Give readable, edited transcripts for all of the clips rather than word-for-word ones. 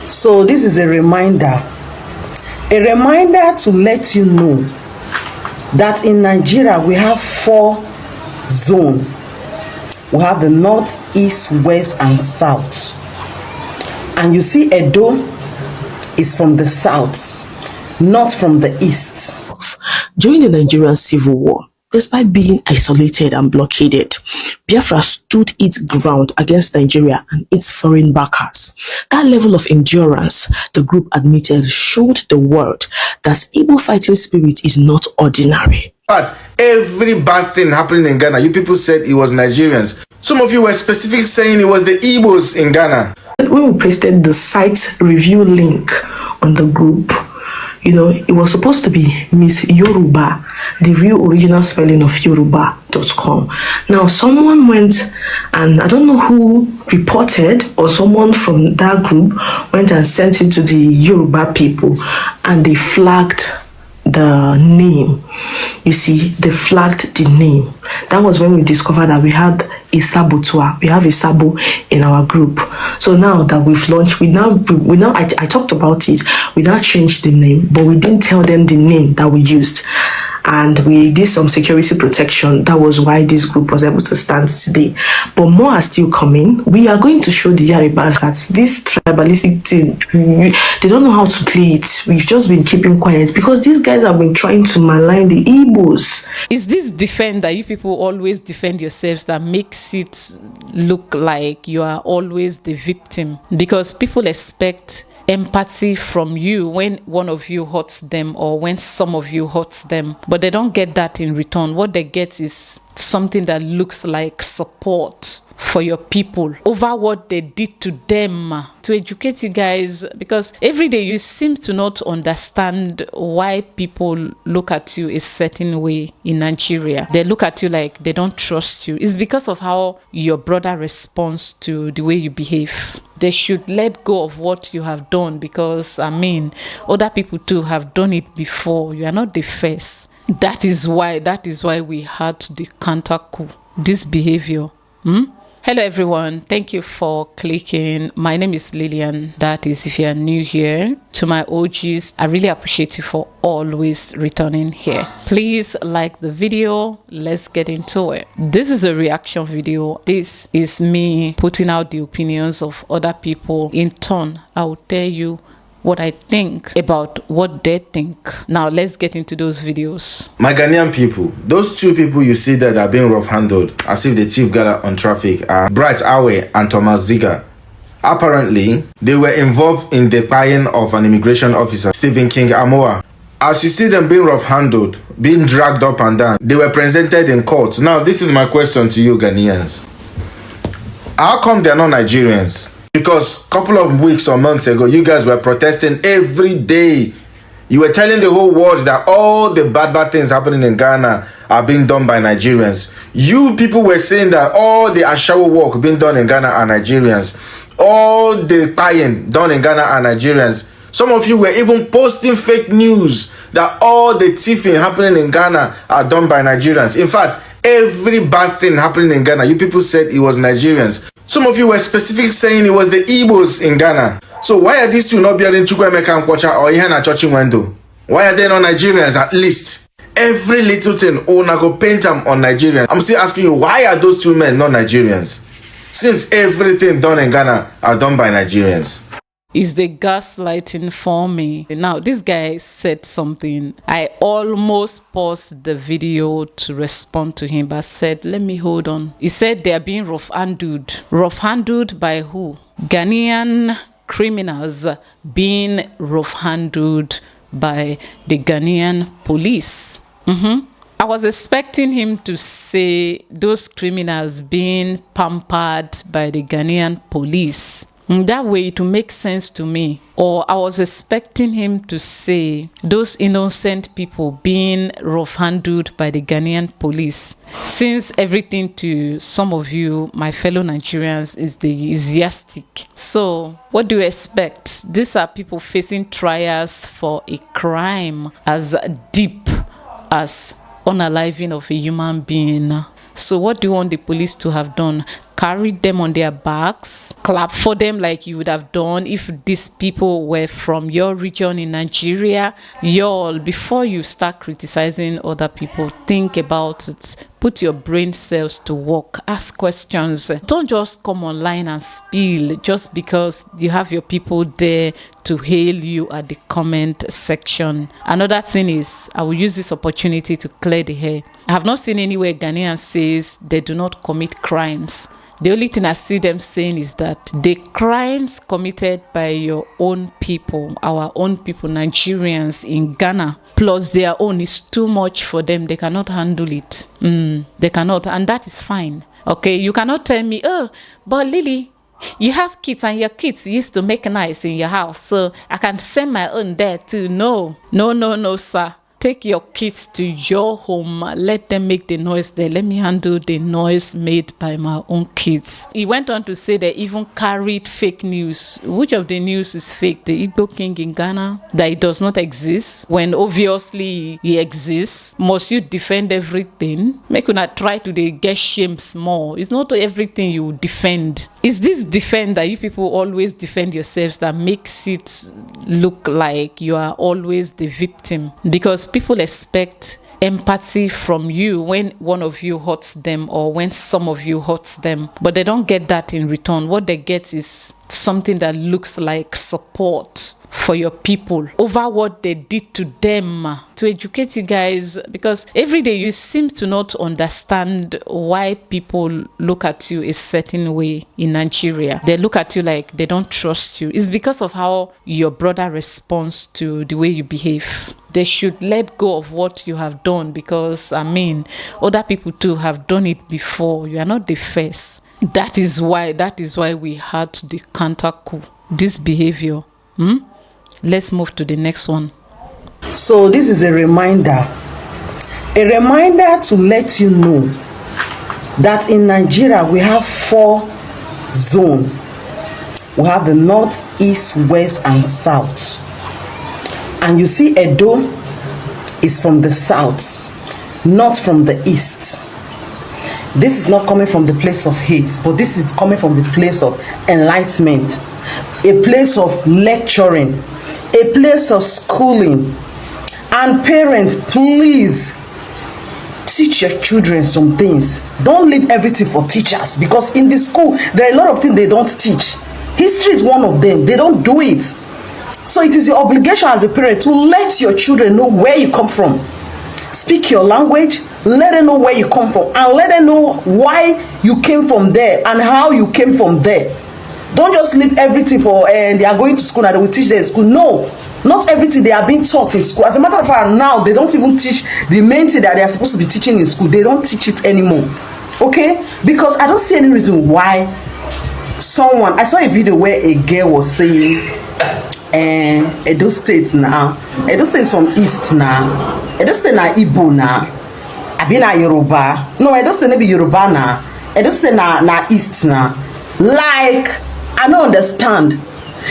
So this is a reminder to let you know that in Nigeria we have 4 zones. We have the north, east, west, and south. And you see, Edo is from the south, not from the east. During the Nigerian Civil War, despite being isolated and blockaded, Biafra stood its ground against Nigeria and its foreign backers. That level of endurance, the group admitted, showed the world that Igbo fighting spirit is not ordinary. But every bad thing happening in Ghana, you people said it was Nigerians. Some of you were specific saying it was the Igbos in Ghana. When we pasted the site review link on the group, it was supposed to be Miss Yoruba, the real original spelling of Yoruba.com. Now, someone went, and I don't know who reported, or someone from that group went and sent it to the Yoruba people, and they flagged the name. You see, they flagged the name. That was when we discovered that we had a saboteur. We have a sabo in our group. So now that we've launched, I talked about it. We now changed the name, but we didn't tell them the name that we used. And we did some security protection. That was why this group was able to stand today. But more are still coming. We are going to show the Yaribas that this tribalistic thing, they don't know how to play it. We've just been keeping quiet because these guys have been trying to malign the Igbos. Is this defend that you people always defend yourselves that makes it look like you are always the victim? Because people expect empathy from you when one of you hurts them or when some of you hurts them, but they don't get that in return. What they get is something that looks like support for your people over what they did to them. To educate you guys, because every day you seem to not understand why people look at you a certain way in Nigeria. They look at you like they don't trust you. It's because of how your brother responds to the way you behave. They should let go of what you have done, because other people too have done it before. You are not the first. That is why we had the counter coup, this behavior. Hello everyone, thank you for clicking. My name is Lillian. That is if you are new here. To my OGs, I really appreciate you for always returning here. Please like the video. Let's get into it. This is a reaction video. This is me putting out the opinions of other people. In turn, I will tell you what I think about what they think. Now let's get into those videos. My Ghanaian people, those 2 people you see that are being rough-handled as if the thief got on traffic are Bright Awe and Thomas Ziga. Apparently, they were involved in the buying of an immigration officer, Stephen King Amoa. As you see them being rough-handled, being dragged up and down, they were presented in court. Now, this is my question to you Ghanaians. How come they're not Nigerians? Because a couple of weeks or months ago, you guys were protesting every day. You were telling the whole world that all the bad things happening in Ghana are being done by Nigerians. You people were saying that all the Ashawo work being done in Ghana are Nigerians. All the buying done in Ghana are Nigerians. Some of you were even posting fake news that all the thieving happening in Ghana are done by Nigerians. In fact, every bad thing happening in Ghana, you people said it was Nigerians. Some of you were specific saying it was the Igbos in Ghana. So why are these 2 not bearing Chukwemeka and Kwacha or Ihana Chochi Wendo? Why are they not Nigerians at least? Every little thing, go paint them on Nigerians. I'm still asking you, why are those 2 men not Nigerians? Since everything done in Ghana are done by Nigerians. Is the gaslighting for me? Now, this guy said something. I almost paused the video to respond to him, but said, let me hold on. He said they are being rough-handled. Rough-handled by who? Ghanaian criminals being rough-handled by the Ghanaian police. I was expecting him to say those criminals being pampered by the Ghanaian police. That way it will make sense to me. Or I was expecting him to say those innocent people being rough-handled by the Ghanaian police. Since everything to some of you, my fellow Nigerians, is the easiastic. So what do you expect? These are people facing trials for a crime as deep as unaliving of a human being. So what do you want the police to have done? carried them on their backs, clap for them like you would have done if these people were from your region in Nigeria. Y'all, before you start criticizing other people, think about it. Put your brain cells to work. Ask questions. Don't just come online and spill just because you have your people there to hail you at the comment section. Another thing is, I will use this opportunity to clear the air. I have not seen anywhere Ghanaian says they do not commit crimes. The only thing I see them saying is that the crimes committed by your own people, our own people, Nigerians in Ghana, plus their own, is too much for them. They cannot handle it. They cannot, and that is fine. Okay, you cannot tell me, oh, but Lily, you have kids and your kids used to make noise in your house, so I can send my own there too. No, sir. Take your kids to your home. Let them make the noise there. Let me handle the noise made by my own kids. He went on to say they even carried fake news. Which of the news is fake? The Igbo king in Ghana? That it does not exist? When obviously he exists. Must you defend everything? Make una try to get shame small. It's not everything you defend. It's this defend that you people always defend yourselves that makes it look like you are always the victim. Because people expect empathy from you when one of you hurts them or when some of you hurts them, but they don't get that in return. What they get is something that looks like support for your people over what they did to them. To educate you guys, because every day you seem to not understand why people look at you a certain way in Nigeria. They look at you like they don't trust you. It's because of how your brother responds to the way you behave. They should let go of what you have done, because other people too have done it before. You are not the first. That is why we had the counter coup, this behavior. Let's move to the next one. So this is a reminder to let you know that in Nigeria we have 4 zones. We have the north, east, west, and south. And you see Edo is from the south, not from the east. This is not coming from the place of hate, but this is coming from the place of enlightenment, a place of lecturing, a place of schooling. And parents, please teach your children some things. Don't leave everything for teachers, because in the school there are a lot of things they don't teach. History is one of them. They don't do it. So it is your obligation as a parent to let your children know where you come from. Speak your language, let them know where you come from, and let them know why you came from there and how you came from there. Don't just leave everything for they are going to school and they will teach them in school. No, not everything they are being taught in school. As a matter of fact, now they don't even teach the main thing that they are supposed to be teaching in school. They don't teach it anymore. Okay? Because I don't see any reason why I saw a video where a girl was saying Edo State now. Edo State is from East now. Edo State na Igbo now. Abi na Yoruba. No, Edo State no be Yoruba now. Edo State na East now. Like, I don't understand.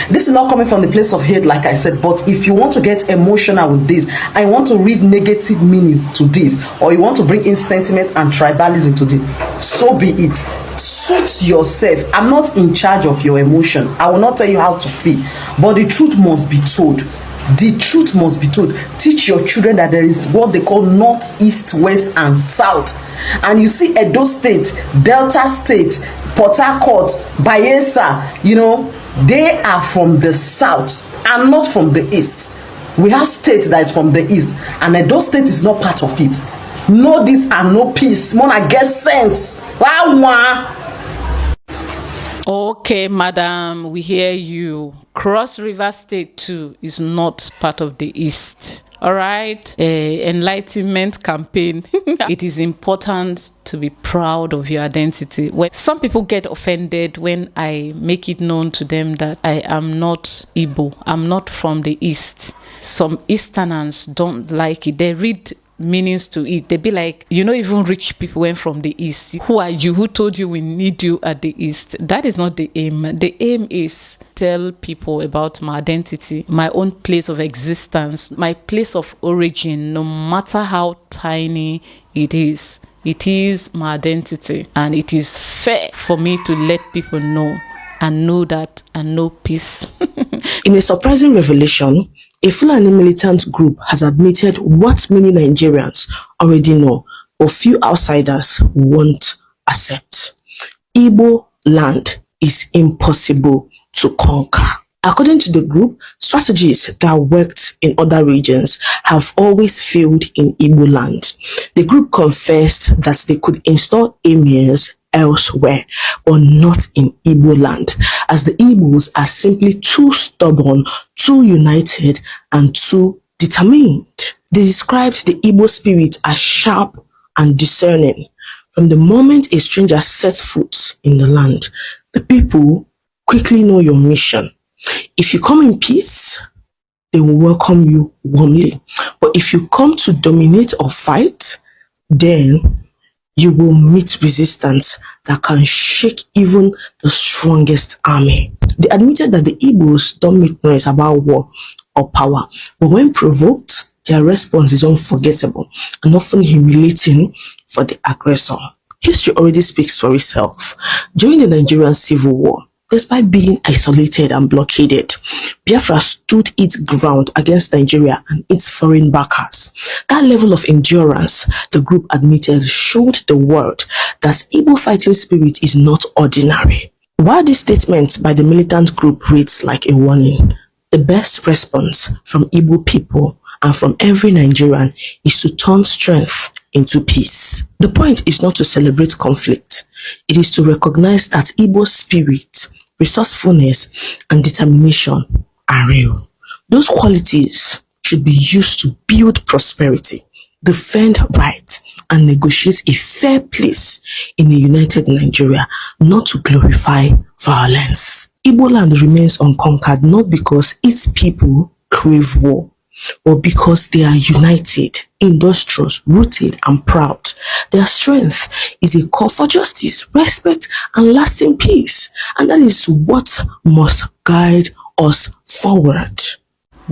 This is not coming from the place of hate, like I said, but if you want to get emotional with this, and you want to read negative meaning to this, or you want to bring in sentiment and tribalism to this, so be it. Suit yourself. I'm not in charge of your emotion. I will not tell you how to feel, but the truth must be told. The truth must be told. Teach your children that there is what they call north, east, west, and south. And you see Edo State, Delta State, Port Harcourt, Bayelsa, they are from the south and not from the east. We have state that is from the east, and Edo State is not part of it. Know this and no peace. Mona get sense. Wow. Okay, madam, we hear you. Cross River State too is not part of the east. All right, enlightenment campaign. It is important to be proud of your identity. When some people get offended when I make it known to them that I am not Igbo, I'm not from the east. Some Easterners don't like it. They read meanings to it. They be like, even rich people went from the east. Who are you? Who told you we need you at the east? That is not the aim. The aim is tell people about my identity, my own place of existence, my place of origin, no matter how tiny it is. It is my identity, and it is fair for me to let people know and know that and know peace. In a surprising revelation, a Fulani militant group has admitted what many Nigerians already know, but few outsiders won't accept. Igbo land is impossible to conquer. According to the group, strategies that worked in other regions have always failed in Igbo land. The group confessed that they could install emirs elsewhere, but not in Igbo land, as the Igbos are simply too stubborn, too united, and too determined. They described the Igbo spirit as sharp and discerning. From the moment a stranger sets foot in the land, the people quickly know your mission. If you come in peace, they will welcome you warmly. But if you come to dominate or fight, then you will meet resistance that can shake even the strongest army. They admitted that the Igbos don't make noise about war or power, but when provoked, their response is unforgettable and often humiliating for the aggressor. History already speaks for itself. During the Nigerian Civil War, despite being isolated and blockaded, Biafra stood its ground against Nigeria and its foreign backers. That level of endurance, the group admitted, showed the world that Igbo fighting spirit is not ordinary. While this statement by the militant group reads like a warning, the best response from Igbo people and from every Nigerian is to turn strength into peace. The point is not to celebrate conflict. It is to recognize that Igbo spirit, resourcefulness, and determination are real. Those qualities should be used to build prosperity, defend rights, and negotiate a fair place in a united Nigeria, not to glorify violence. Igbo land remains unconquered not because its people crave war, but because they are united, industrious, rooted, and proud. Their strength is a call for justice, respect, and lasting peace. And that is what must guide us forward.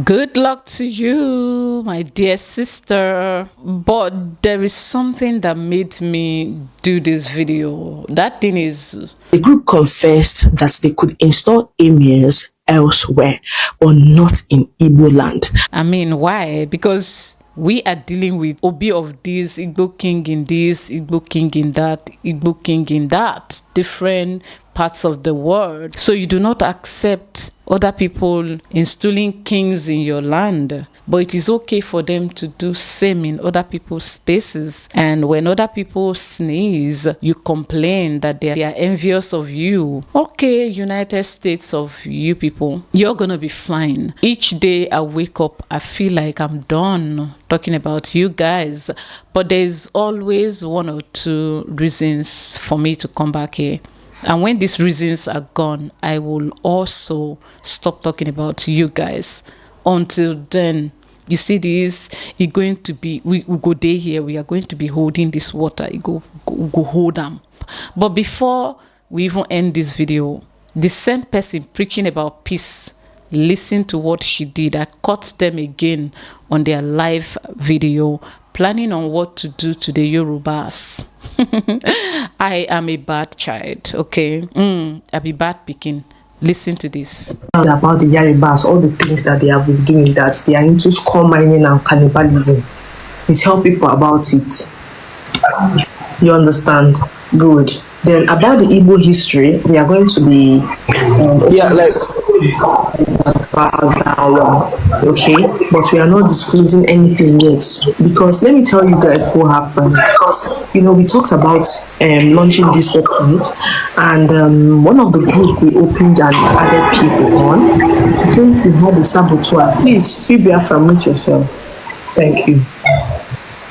Good luck to you, my dear sister. But there is something that made me do this video. That thing is... The group confessed that they could install emirs elsewhere, but not in Igbo land. I mean, why? Because we are dealing with Obi of this, Igbo king in this, Igbo king in that, Igbo king in that, different parts of the world. So you do not accept other people installing kings in your land, but it is okay for them to do same in other people's spaces. And when other people sneeze, you complain that they are envious of you. Okay, United States of you people, you're gonna be fine. Each day I wake up, I feel like I'm done talking about you guys, but there's always one or two reasons for me to come back here. And when these reasons are gone, I will also stop talking about you guys. Until then, you see this, it's going to be, we go there here, we are going to be holding this water, go hold them. But before we even end this video, the same person preaching about peace, listen to what she did. I caught them again on their live video, planning on what to do to the Yorubas. I am a bad child, okay? I be bad picking. Listen to this. About the Yorubas, all the things that they have been doing, that they are into skull mining and cannibalism. Please tell people about it. You understand? Good. Then about the Igbo history, we are going to be about that one, okay? But we are not disclosing anything yet, because let me tell you guys what happened. Because we talked about launching this website, and one of the group we opened and added people on. I think we had the saboteur. Please, Phoebe, from yourself. Thank you.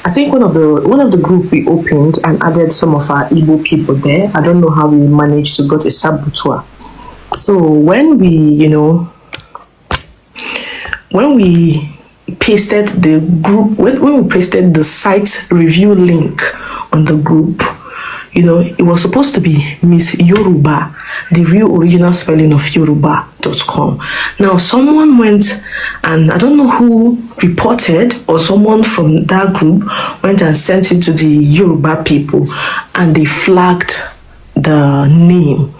I think one of the group we opened and added some of our Igbo people there. I don't know how we managed to get a saboteur. So when we pasted the group, when we pasted the site review link on the group, it was supposed to be Miss Yoruba, the real original spelling of Yoruba.com. Now someone went And I don't know who reported, or someone from that group went and sent it to the Yoruba people, and they flagged the name.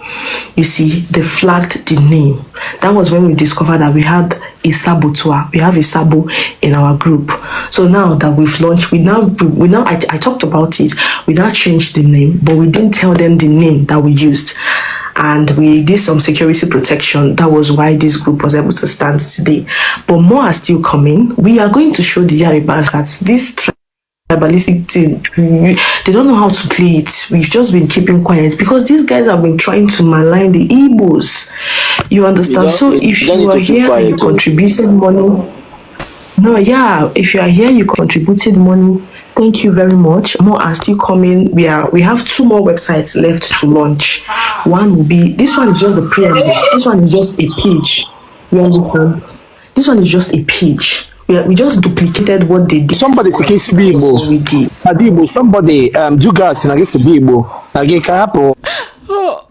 You see, they flagged the name. That was when we discovered that we had a saboteur. We have a sabo in our group. So now that we've launched, I talked about it. We now changed the name, but we didn't tell them the name that we used. And we did some security protection. That was why this group was able to stand today. But more are still coming. We are going to show the Yaribas that this tribalistic thing, they don't know how to play it. We've just been keeping quiet because these guys have been trying to malign the Igbos. You understand? So if you are here and you contributed money, if you are here, you contributed money. Thank you very much. More are still coming. We have 2 more websites left to launch. One will be, this one is just the preamble. This one is just a page. You understand? This one is just a page. We just duplicated what they did. Somebody supposed to be Igbo. We did. Adibo, somebody do gas and I get to be Igbo. Oh,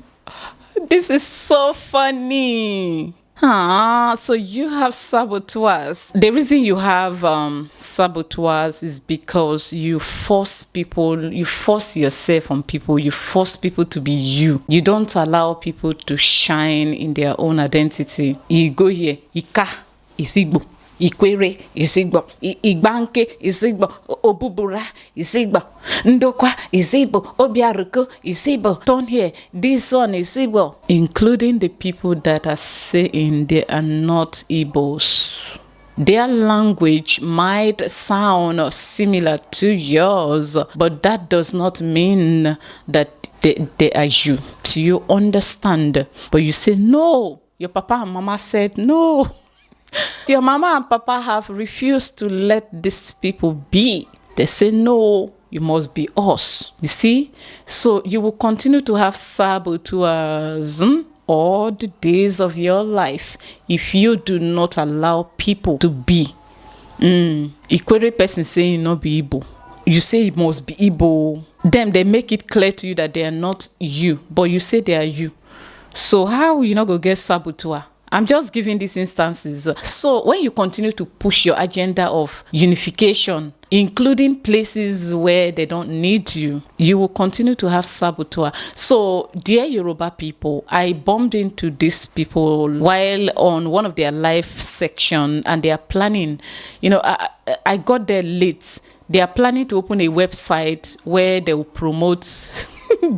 this is so funny. So you have saboteurs. The reason you have saboteurs is because you force yourself on people. You force people to be you. You don't allow people to shine in their own identity. You go here, Ika is Igbo. Ikwere Isigbo, Igbanke Isigbo, Obubura Isigbo, Ndokwa Isigbo, Obiaruko Isigbo, turn here, this one Isigbo, including the people that are saying they are not Igbos. Their language might sound similar to yours, but that does not mean that they are you. Do you understand? But you say, no, your papa and mama said no. Your mama and papa have refused to let these people be. They say, no, you must be us. You see? So you will continue to have saboteurs all the days of your life if you do not allow people to be. Ikwere person saying you not be Igbo. You say it must be Igbo. Then they make it clear to you that they are not you, but you say they are you. So how will you not go get saboteur? I'm just giving these instances. So when you continue to push your agenda of unification, including places where they don't need you, you will continue to have saboteur. So, dear Yoruba people, I bumped into these people while on one of their live section, and they are planning, I got there late. They are planning to open a website where they will promote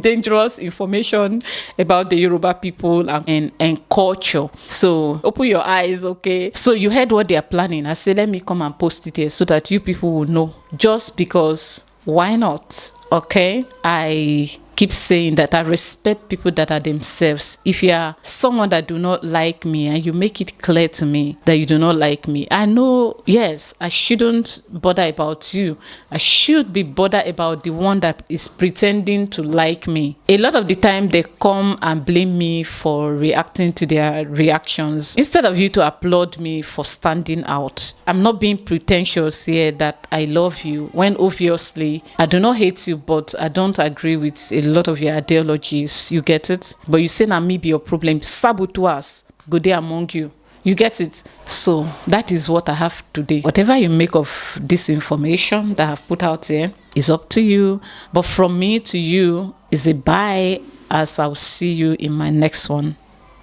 dangerous information about the Yoruba people and culture. So open your eyes, okay? So you heard what they are planning. I said, let me come and post it here so that you people will know. Just because, why not? Okay? I keep saying that I respect people that are themselves. If you are someone that do not like me and you make it clear to me that you do not like me, I know, yes, I shouldn't bother about you. I should be bothered about the one that is pretending to like me. A lot of the time they come and blame me for reacting to their reactions instead of you to applaud me for standing out. I'm not being pretentious here that I love you when obviously I do not hate you, but I don't agree with a lot of your ideologies. You get it? But you say, now me be your problem. Saboteurs go there among you. You get it? So that is what I have today. Whatever you make of this information that I've put out here is up to you. But from me to you is a bye, as I'll see you in my next one.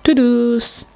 Toodles.